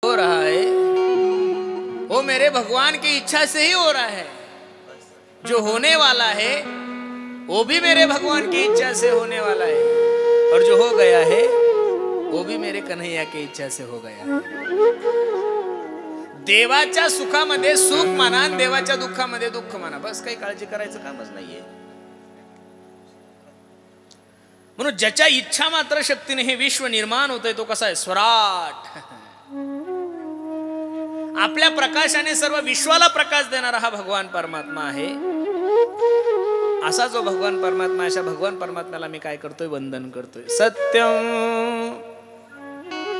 हो रहा है वो मेरे भगवान की इच्छा से ही हो रहा है। जो होने वाला है वो भी मेरे भगवान की इच्छा से होने वाला है, और जो हो गया है वो भी मेरे कन्हैया की इच्छा से हो गया है। देवाच्या सुखामध्ये सुख माना, देवाच्या दुःखामध्ये दुःख माना, बस काही काळजी करायचं कामच नाहीये। म्हणून ज्याच्या इच्छा मात्र शक्तीने हे विश्व निर्माण होतंय तो कसा आहे? स्वराट। आपल्या प्रकाशाने सर्व विश्वाला प्रकाश देणारा हा भगवान परमात्मा आहे। असा जो भगवान परमात्मा, अशा भगवान परमात्म्याला मी काय करतोय? वंदन करतोय। सत्यम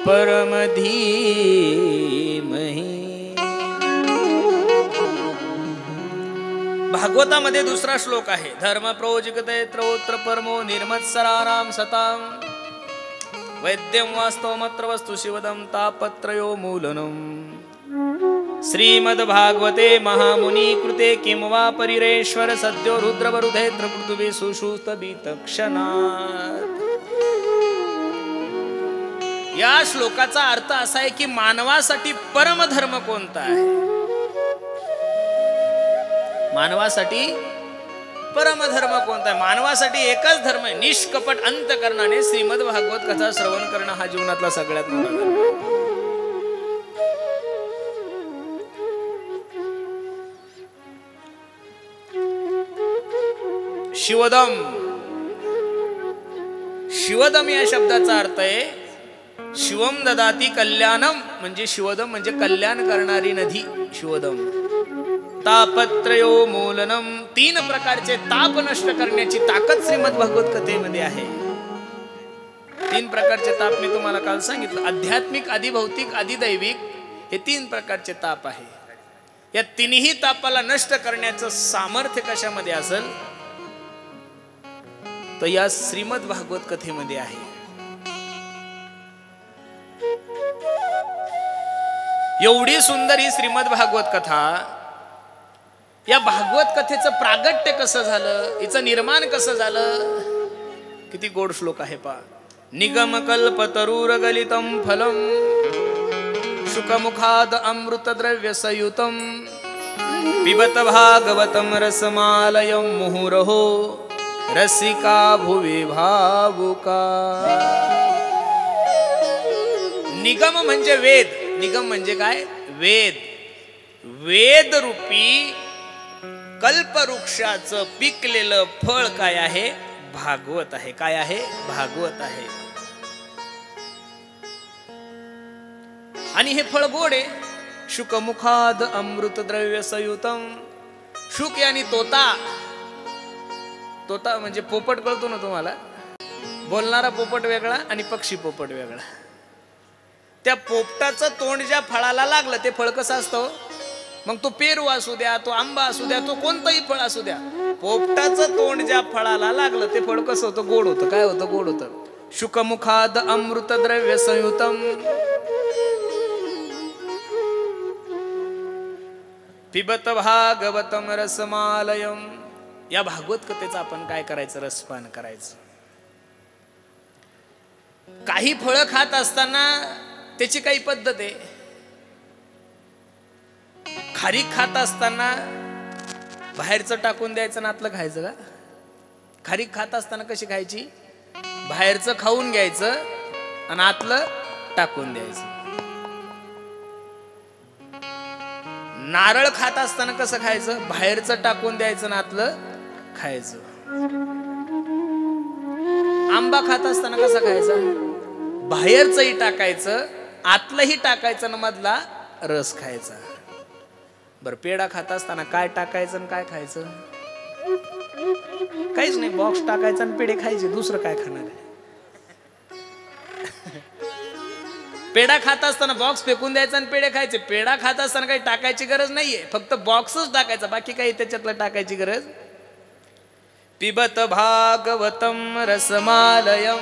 परम धीमहि। भागवतामध्ये दुसरा श्लोक आहे, धर्म प्रोजिगते त्रौत्र परमो निर्मत्सराराम सताम वैद्यम वास्तवमत्र वस्तु शिवदम तापत्रयो मूलनम। श्रीमद् भागवते महामुनि कृते किम वा परिरेश्वर सद्यो रुद्रवरुधे पृथ्वी सुषुप्त वितक्षणात्। या श्लोकाचा अर्थ असा आहे की मानवासाठी परमधर्म कोणता आहे? मानवासाठी परमधर्म कोणता आहे? मानवासाठी एकच धर्म आहे, निष्कपट अंतकरणाने श्रीमद् भागवत कथा श्रवण करणं हा जीवनातला सगळ्यात मोठा धर्म आहे। शिवदम, शिवदम या शब्दाचा अर्थ आहे शिवम ददाती कल्याणम, म्हणजे शिवदम म्हणजे कल्याण करणारी नदी शिवदम। तापत्रयो मूलनम, तीन प्रकारचे ताप नष्ट करण्याची ताकद श्रीमद् भागवत कथेमध्ये आहे। तीन प्रकारचे ताप मी तुम्हाला काल सांगितलं, आध्यात्मिक, आधी भौतिक, आधी दैविक, हे तीन प्रकारचे ताप आहे। या तिन्ही तापाला नष्ट करण्याचं सामर्थ्य कशामध्ये असेल तर या श्रीमद् भागवत कथेमध्ये आहे। एवढी सुंदर ही श्रीमद् भागवत कथा, या भागवत कथेचं प्रागट्य कसं झालं, हिचं निर्माण कसं झालं, किती गोड श्लोक आहे पहा। निगम कल्पतरुर गलितम फलम शुकमुखाद अमृत द्रव्य संयुतम पिबत भागवतम रसमालयम मुहुरहो रसिका भुवि भावुका। निगम म्हणजे वेद, निगम म्हणजे काय? वेद। वेद रूपी कल्पवृक्षाचं पिकलेलं फळ काय आहे? भागवत आहे। काय आहे? भागवत आहे। आणि हे फळ गोड आहे। शुकमुखाद अमृत द्रव्य संयुतम। शुक यानी तोता, तोता म्हणजे पोपट, कळतो ना तुम्हाला? बोलणारा पोपट वेगळा आणि पक्षी पोपट वेगळा। त्या पोपटाचं तोंड ज्या फळाला लागलं ते फळ कसं असतं? मग तो पेरू असू द्या, तो आंबा असू द्या, तो कोणतंही फळ असू द्या, पोपटाचं तोंड ज्या फळाला लागलं ते फळ कसं होतं? गोड होतं। काय होतं? गोड होतं। शुकमुखाद अमृत द्रव्य संयुतम पिबत भागवतम रसमालयम। या भागवत कथेचं आपण काय करायचं? रसपान करायचं। काही फळं खात असताना त्याची काही पद्धत आहे। खारीक खात असताना बाहेरचं टाकून द्यायचं आणि आतलं खायचं का? खारीक खात असताना कशी खायची? बाहेरचं खाऊन घ्यायचं आणि आतलं टाकून द्यायचं। नारळ खात असताना कसं खायचं? बाहेरचं टाकून द्यायचं आणि आतलं खायचं। आंबा खात असताना कसं खायचं? बाहेरचंही टाकायचं, आतलंही टाकायचं आणि मधला रस खायचा। बर, पेढा खात असताना काय टाकायचं आणि काय खायचं? काहीच नाही, बॉक्स टाकायचा आणि पेढे खायचे, दुसरं काय खाणार आहे? पेढा खात असताना बॉक्स फेकून द्यायचा आणि पेढे खायचे। पेढा खात असताना काही टाकायची गरज नाहीये, फक्त बॉक्सच टाकायचा, बाकी काही त्याच्यातलं टाकायची गरज। पिबत भागवतम रसमालयम,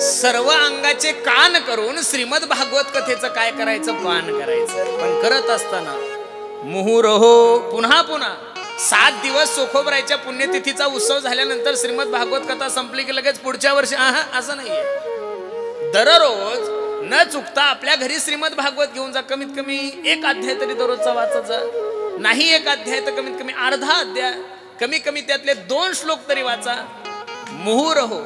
सर्व अंगाचे कान करून श्रीमद् भागवत कथेचं काय करायचं? पान करायचं। पण करत असताना मुहुरहो, पुन्हा पुन्हा 7 दिवस सोखोबरायच्या पुण्यतिथीचा उत्सव झाल्यानंतर श्रीमद् भागवत कथा संपली की लगेच पुढच्या वर्षी असं नाहीये। दररोज न चुकता आपल्या घरी श्रीमद भागवत घेऊन जा. कमीत कमी एक अध्याय तरी दररोजचा वाचायचा. नाही एक अध्याय तर कमीत कमी अर्धा अध्याय, कमी कमी त्यातले 2 श्लोक तरी वाचा. मुहूर हो.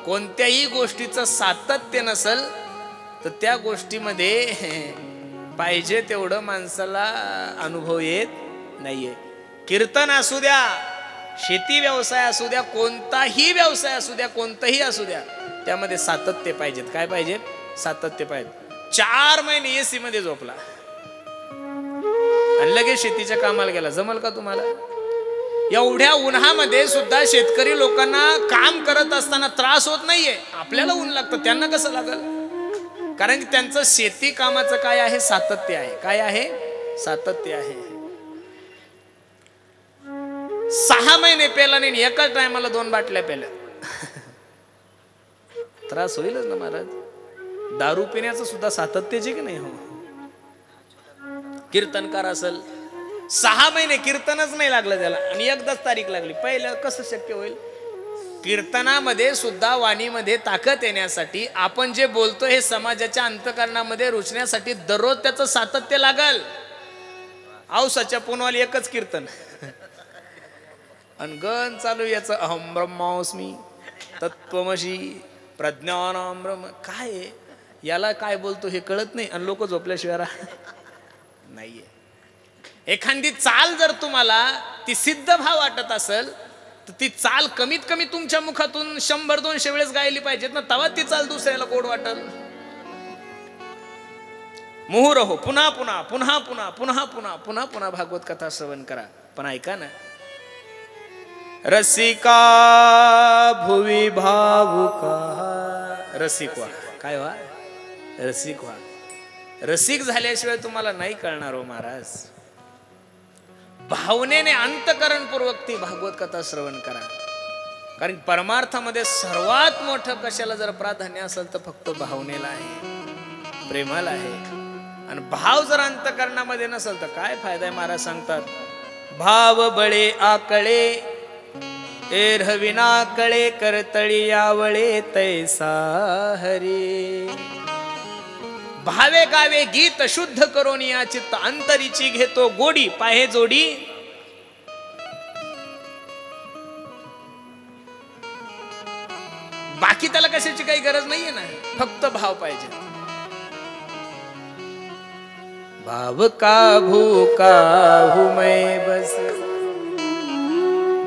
कोणत्याही गोष्टीचं सातत्य नसल तर त्या गोष्टीमध्ये पाहिजे तेवढं माणसाला अनुभव येत नाहीये. कीर्तन असू द्या, शेती व्यवसाय असू द्या, कोणताही व्यवसाय असू द्या, कोणतंही असू द्या, त्यामध्ये सातत्य पाहिजेत. काय पाहिजे? सातत्य पाहिजे. 4 महिने एसी मध्ये झोपला आणि लगेच शेतीच्या कामाला गेला, जमल का तुम्हाला? एवढ्या उन्हामध्ये सुद्धा शेतकरी लोकांना काम करत असताना त्रास होत नाहीये. आपल्याला ऊन लागतं, त्यांना कसं लागल? कारण की त्यांचं शेती कामाचं काय आहे? सातत्य आहे. काय आहे? सातत्य आहे. 6 महिने पेला नाही, एकाच टायमाला 2 बाटल्या पेल्या. त्रास होईलच ना महाराज. दारू पिण्याचं सुद्धा सातत्यच की नाही? हो. कीर्तनकार असेल, 6 महिने कीर्तनच नाही लागलं त्याला आणि एकदाच तारीख लागली. पहिलं कसं शक्य होईल? कीर्तनामध्ये सुद्धा, वाणीमध्ये ताकद येण्यासाठी, आपण जे बोलतो हे समाजाच्या अंतःकरणामध्ये रुजण्यासाठी दररोज त्याचं सातत्य लागल. औसाच्या पुनवाली एकच कीर्तन आणि गण चालू याचं अहम ब्रह्मास्मी तत्त्वमसी प्रज्ञानाम ब्रह्म. काय याला काय बोलतो हे कळत नाही आणि लोक झोपल्याशिवाय नाहीये. एखादी चाल जर तुम्हाला ती सिद्ध भाव वाटत असेल तर ती चाल कमीत कमी तुमच्या मुखातून 100-200 वेळेस गायली पाहिजेत ना, तेव्हा ती चाल दुसऱ्याला गोड वाटल. मुहूर हो. पुन्हा पुन्हा पुन्हा पुन्हा पुन्हा पुन्हा पुन्हा पुन्हा भागवत कथा श्रवण करा. पण ऐका ना, रसिका भुवी भावुका. रसिक व्हा. काय व्हा? रसिक व्हा. रसिक झाल्याशिवाय तुम्हाला नाही कळणार हो महाराज. भावनेने अंतःकरणपूर्वक ती भागवत कथा श्रवण करा. कारण परमार्थामध्ये सर्वात मोठं कशाला जर प्राधान्य असेल तर फक्त भावनेला आहे, प्रेमाला आहे. आणि भाव जर अंतःकरणामध्ये नसेल तर काय फायदा आहे? महाराज सांगतात, भाव बळे आकळे एरहविना कळे करतळी यावळे तैसा हरी. भावे गावे गीत शुद्ध करून या चित्त अंतरीची घेतो गोडी पाहे जोडी. बाकी त्याला कशाची काही गरज नाहीये ना, फक्त भाव पाहिजे. भाव का भूका हूं मैं बस,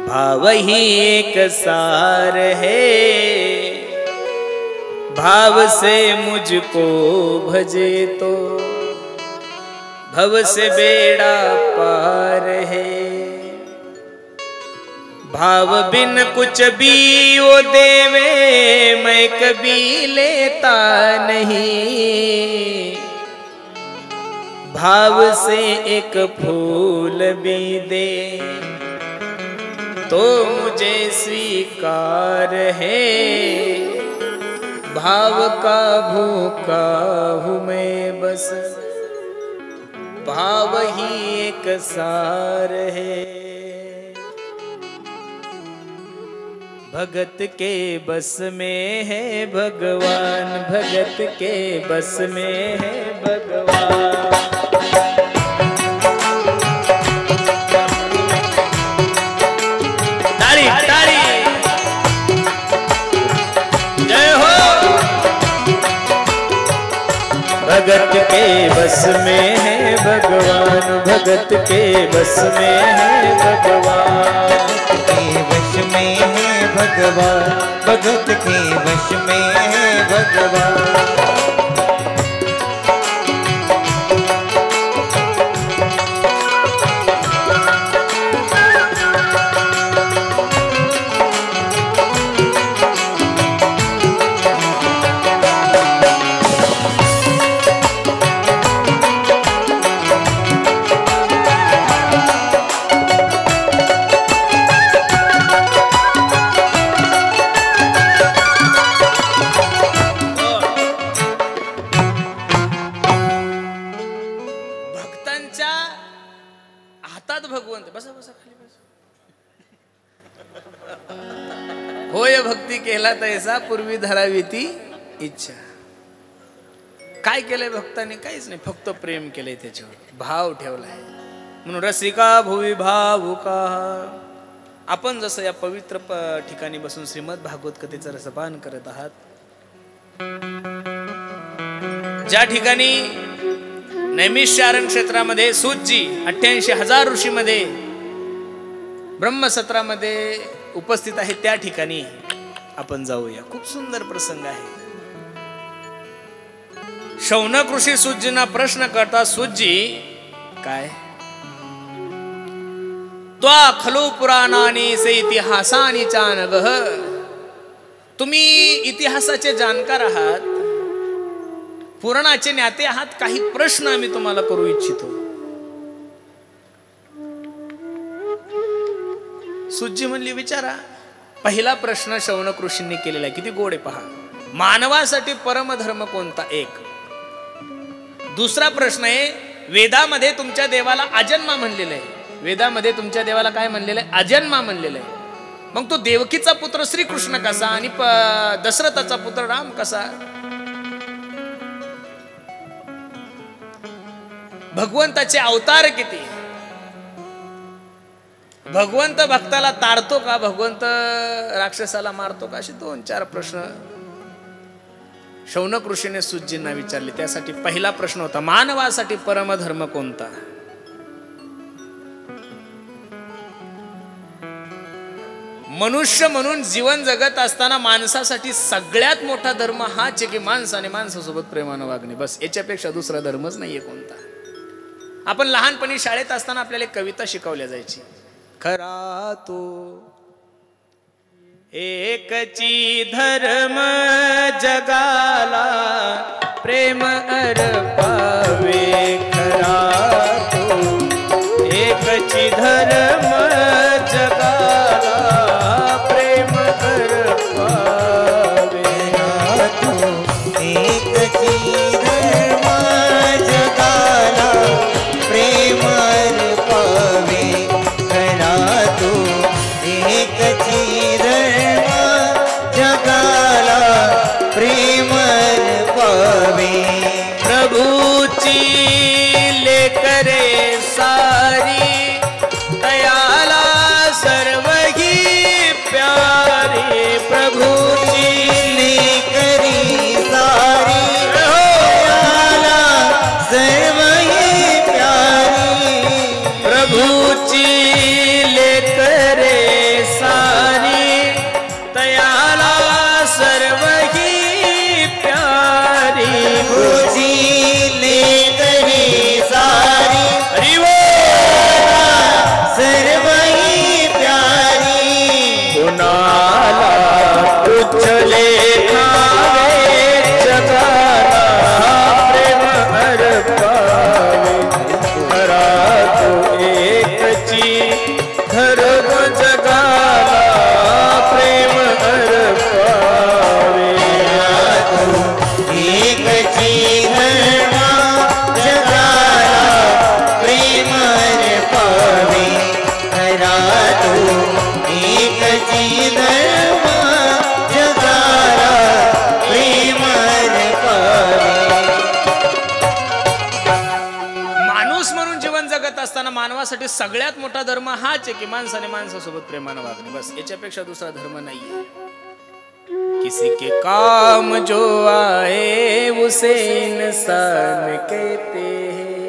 भाव ही एक सार है. भाव से मुझको भजे तो भव से बेड़ा पार है. भाव बिन कुछ भी वो देवे मैं कभी लेता नहीं. भाव से एक फूल भी दे तो मुझे स्वीकार है. भाव का भूखा हूँ मैं बस, भाव ही एक सार है. भगत के बस में है भगवान, भगत के बस में है भगवान. तारी तारी जय हो. भगत के बस में है भगवान, भगत के बस में है भगवान. के वश में है भगवान, भगत के वश में है भगवान. होय भक्ती केला तैसा पूर्वी धरावी ती इच्छा. काय केलंय भक्तांनी? काहीच नाही, फक्त प्रेम केलंय, त्याच्यावर भाव ठेवलाय. म्हणून रसिका भुवी भावुका. आपण जसं या पवित्र ठिकाणी बसून श्रीमद भागवत कथेचं रसपान करत आहात, ज्या ठिकाणी नैमिषारण्य क्षेत्रामध्ये सूतजी 88,000 ऋषीमध्ये ब्रह्मसत्रामध्ये उपस्थित आहे, त्या ठिकाणी आपण जाऊया. खूप सुंदर प्रसंग आहे. शौनक ऋषी सूतजींना प्रश्न करता, सूतजी काय त्वा खलु पुराणानी से इतिहासानी चानगह. तुम्ही इतिहासाचे जाणकार आहात, पुराणाचे ज्ञाते आहात. काही प्रश्न आम्ही तुम्हाला करू इच्छितो. सूतजी म्हणली, विचारा. पहिला प्रश्न शौनक ऋषींनी केलेला आहे, किती गोड आहे पहा. मानवासाठी परमधर्म कोणता? एक. दुसरा प्रश्न आहे, वेदामध्ये तुमच्या देवाला अजन्मा म्हणलेलं आहे. वेदामध्ये तुमच्या देवाला काय म्हणलेलं आहे? अजन्मा म्हणलेलं आहे. मग तो देवकीचा पुत्र श्रीकृष्ण कसा आणि दशरथाचा पुत्र राम कसा? भगवंताचे अवतार किती? भगवंत भक्ताला तारतो का? भगवंत राक्षसाला मारतो का? असे 2-4 प्रश्न शौनक ऋषीने सूतजींना विचारले. त्यासाठी पहिला प्रश्न होता, मानवासाठी परमधर्म कोणता? मनुष्य म्हणून जीवन जगत असताना माणसासाठी सगळ्यात मोठा धर्म हाच आहे की माणसाने माणसासोबत प्रेमानं वागणे. बस, याच्यापेक्षा दुसरा धर्मच नाहीये कोणता. आपण लहानपणी शाळेत असताना आपल्याला एक कविता शिकवल्या जायची, खरा तो एकची धर्म जगाला प्रेम अर्पावे. खरा तो एकची धर्म जगाला प्रेम अर्पावे. एकची धर्म जगाला प्रेम अर्पावे. खरा तो एकची धर्म जगाला प्रेम अर्पावे. प्रभूची लेकरे सारी दयाला सर्व ही प्यारी. प्रभूची लेकरी सारी दयाला सर्व ही प्यारी. प्रभूची लेकरे सारी दयाला सर्व ही प्यारी. तुझी लेकरी सारी सर्व ही प्यारी. कुणाला उचले खावे जगाला प्रेम अर्पावे. खरा तो एकची धर्म जगाला प्रेम अर्पावे. एकची धर्म जगाला प्रेम अर्पावे. खरा तो एकची धर्म जगाला प्रेम अर्पावे. माणूस म्हणून जीवन जगत असताना मानवासाठी सगळ्यात मोठा धर्म हाच आहे की माणसाने माणसासोबत प्रेमानं वागणे. बस, याच्यापेक्षा दुसरा धर्म नाहीये. किसी के काम जो आए उसे इंसान कहते हैं.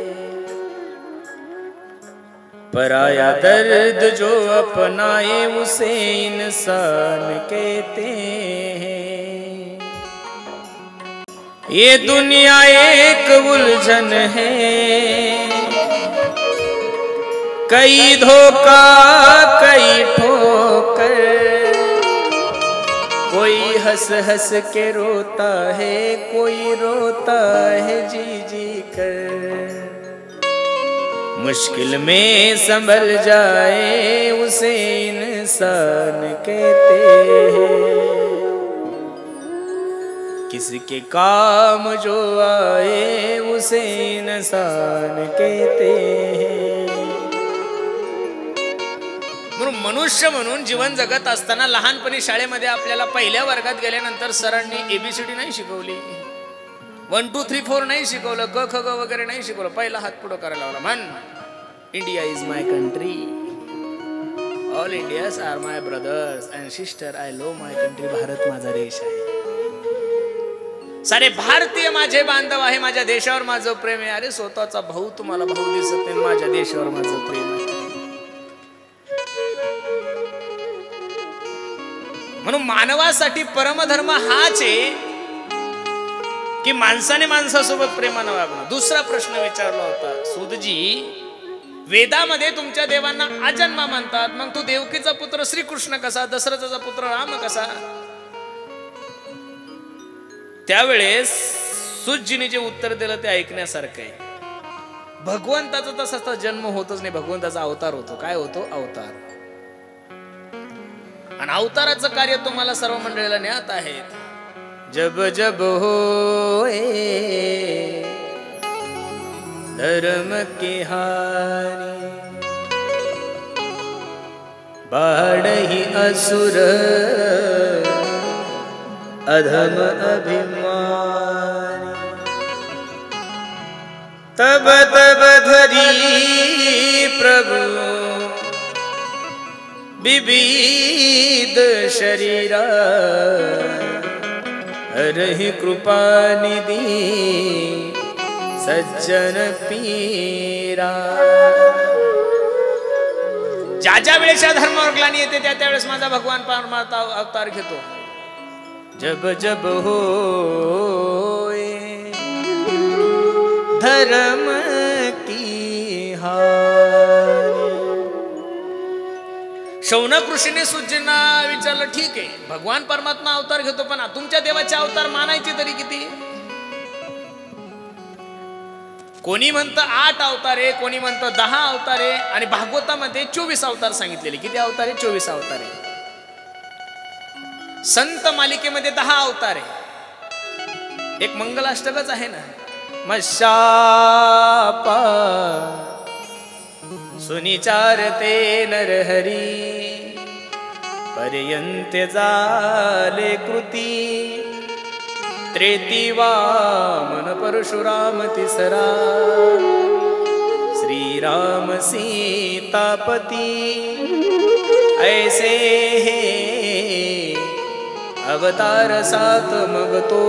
पराया दर्द जो अपनाए उसे इंसान कहते हैं. ये दुनिया एक उलझन है, कई धोखा कई ठोकर. कोई हंस हंस के रोता है, कोई रोता है जी जी कर. मुश्किल में संभल जाए उसे इंसान कहते हैं. किसी के काम जो आए उसे इंसान कहते हैं. म्हणून मनुष्य म्हणून जीवन जगत असताना लहानपणी शाळेमध्ये आपल्याला पहिल्या वर्गात गेल्यानंतर सरांनी ABCD नाही शिकवली. 1 2 3 4 नाही शिकवलं, क ख ग वगैरे नाही शिकवलं. पहिला हात पुढं करायला लावला. म्हण, India is my country, all Indias are my brothers and sister, I love my country. Bharat माझा देश आहे, सारे भारतीय माझे बांधव आहे, माझ्या देशावर माझं प्रेम आहे. अरे स्वतःचा भाऊ तुम्हाला भाऊ दिसत नाही, माझ्या देशावर माझं प्रेम आहे. म्हणून मानवासाठी परमधर्म हाच आहे की माणसाने माणसासोबत प्रेमानं वागणं. दुसरा प्रश्न विचारला होता सूतजी, वेदामध्ये तुमच्या देवांना अजन्मा म्हणतात, मग तू देवकीचा पुत्र श्रीकृष्ण कसा, दशरथाचा पुत्र राम कसा? त्यावेळेस सूतजीने जे उत्तर दिलं ते ऐकण्यासारखं आहे. भगवंताचा तसा जन्म होतच नाही, भगवंताचा अवतार होतो. काय होतो? अवतार. आणि अवताराचं कार्य तुम्हाला सर्व मंडळीला ज्ञात आहेत. जब जब होए धर्म के हारी, बाढ़हि असुर अधम अभिमानी, तब तब धरी प्रभु विविध शरीरा, हरहि कृपा निधि सज्जन पीरा. ज्या ज्या वेळेस या धर्मावर ग्लानी येते त्या त्यावेळेस माझा भगवान परमात्मा अवतार घेतो. जब जब होए धर्म की हार. शौनक ऋषीने सूतजींना विचारलं, ठीक आहे भगवान परमात्मा अवतार घेतो, पण तुमच्या देवाचे अवतार मानायचे तरी किती? कोणी म्हणतं 8 अवतार आहे, कोणी म्हणतं 10 अवतार आहे, आणि भागवतामध्ये 24 अवतार सांगितलेले. किती अवतार आहे? 24 अवतार आहे. संत मालिकेमध्ये 10 अवतार आहे. एक मंगलाष्टकच आहे ना, मशापा सुनिचारते नरहरी, पर्यंत जाले कृती, त्रेती वामन परशुराम तिसरा, श्रीराम सीतापती, ऐसे हे अवतार 7 मग तो,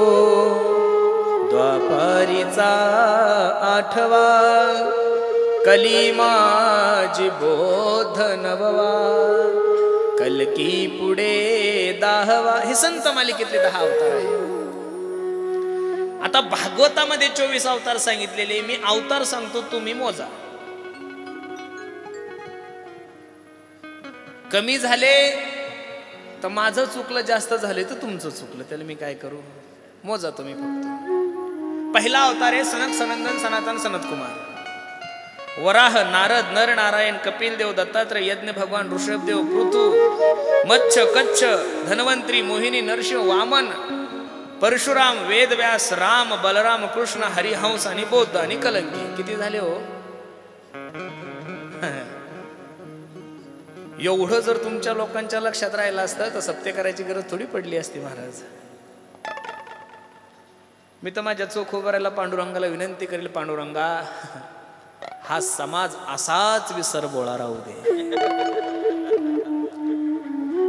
द्वापारीचा 8वा, कली माझी बोध 9वा, कलकी पुढे 10वा. हे संत मालिकेतले 10 अवतार आहे. आता भागवतामध्ये 24 अवतार सांगितलेले. मी अवतार सांगतो, तुम्ही मोजा. कमी झाले तर माझं चुकलं, जास्त झाले तर तुमचं चुकलं, त्याला मी काय करू? मोजा तुम्ही फक्त. पहिला अवतार आहे सनक सनंदन सनातन सनत कुमार. वराह, नारद, नर नारायण, कपिल देव, दत्तात्रय, यज्ञ भगवान, ऋषभदेव, पृथु, मच्छ, कच्छ, धन्वंतरी, मोहिनी, नरसिंह, वामन, परशुराम, वेदव्यास, राम, बलराम, कृष्ण, हरिहंस आणि बौद्ध आणि कलंकी. किती झाले हो? एवढं जर तुमच्या लोकांच्या लक्षात राहिलं असतं तर सप्ते करायची गरज थोडी पडली असती महाराज. मी तर माझ्या चोख उभारायला पांडुरंगाला विनंती करेल, पांडुरंगा हा समाज असाच विसरबोळा राहू दे.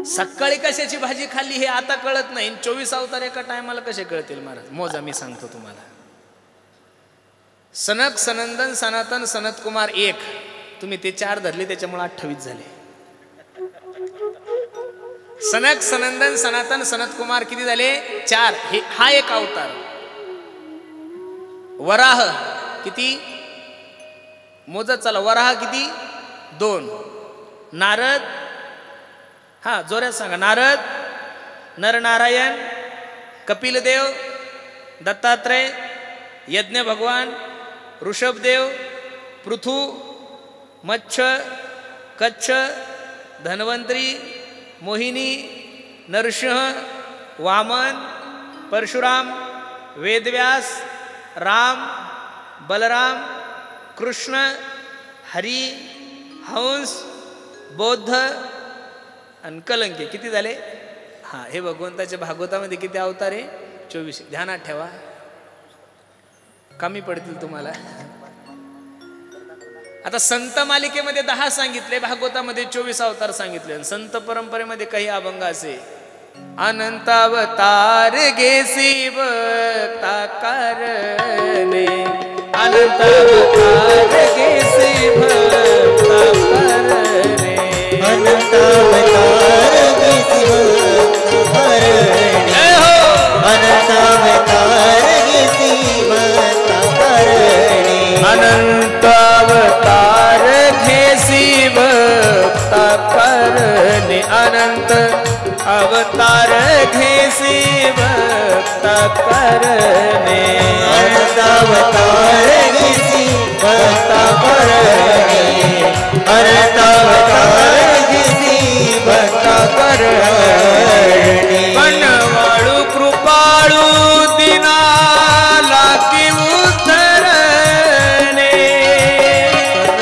सकाळी कशाची भाजी खाल्ली हे आता कळत नाही, 24 अवतार एका टायमाला कसे कळतील महाराज? मोजा, मी सांगतो तुम्हाला. सनक सनंदन सनातन सनत कुमार 1, तुम्ही ते 4 धरले त्याच्यामुळे 28 झाले. सनक सनंदन सनातन सनत कुमार किती झाले? 4. हा एक अवतार. वराह किती? मोजत चला. वराह किती? 2. नारद, हा जोरात सांगा. नारद, नरनारायण, कपिलदेव, दत्तात्रय, यज्ञ भगवान, ऋषभदेव, पृथु, मच्छ, कच्छ, धन्वंतरी, मोहिनी, नरसिंह, वामन, परशुराम, वेदव्यास, राम, बलराम, कृष्ण, हरी, हंस, बौद्ध आणि कलंकी. किती झाले? हा, हे भगवंताच्या भागवतामध्ये किती अवतार आहे? 24. ध्यानात ठेवा. कमी पडतील तुम्हाला. आता संत मालिकेमध्ये 10 सांगितले, भागवतामध्ये 24 अवतार सांगितले. संत परंपरेमध्ये काही अभंग असे, अनंत अवतार घेसी भक्ता करणे, अनंत अवतार घेसी भक्ता करणे, अनंत अवतार घेसी भक्ता करणे, अनंत अवतार घेसी भक्ता करणे, अनंत अवतार घेसी भक्ता करणे, अनंत अवतार घेसी भक्ता करणे, अनंत अवतार घेसी भक्ता करणे, अनंत अवतार घेसी भक्ता करणे. बनवाळू कृपाळू दिनाला की उद्धरणे,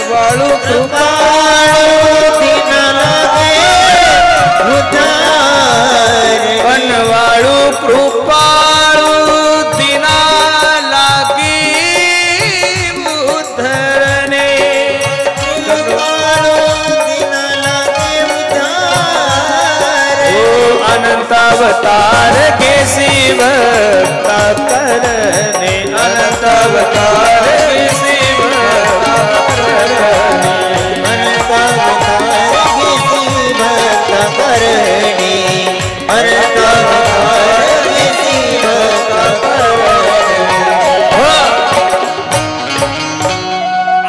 बनवाळू कृपाळू दीनाला उद्धार, बनवाळू कृपाळू दिनाला की उद्धरणे, कृपाळू दीनाला उद्धार. अनंत अवतार घेसी भक्ता करणे,